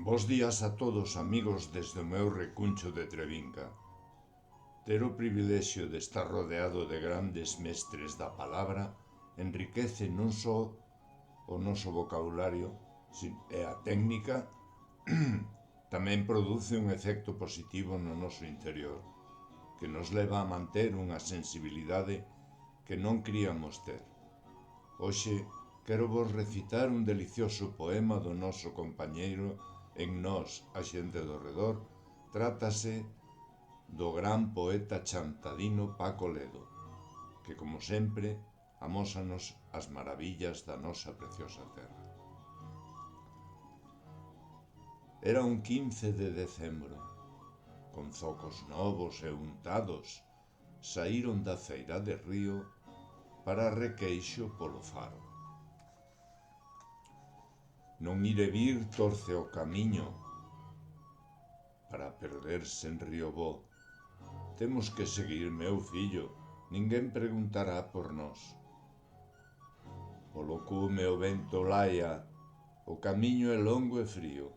Bos días a todos, amigos, desde o meu recuncho de Trevinca. Ter o privilexio de estar rodeado de grandes mestres da palabra enriquece non só o noso vocabulario e a técnica, tamén produce un efecto positivo no noso interior, que nos leva a manter unha sensibilidade que non críamos ter. Hoxe quero vos recitar un delicioso poema do noso compañeiro En Nós, a xente do redor. Trátase do gran poeta chantadino Paco Ledo, que, como sempre, amósanos as maravillas da nosa preciosa terra. Era un 15 de decembro, con zocos novos e untados, saíron da feira de Río para Requeixo polo Faro. Non ir e vir torce o camiño para perderse en Riobó. Temos que seguir, meu fillo, ninguén preguntará por nós. Polo cume o vento laia, o camiño é longo e frío.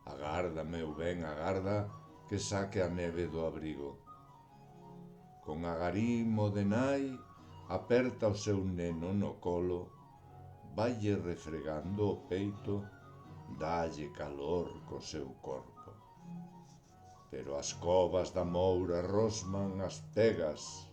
Agarda, meu ben, agarda, que saque a neve do abrigo. Con agarimo de nai, aperta o seu neno no colo, valle refregando o peito, dalle calor co seu corpo. Pero as covas da Moura rosman as pegas,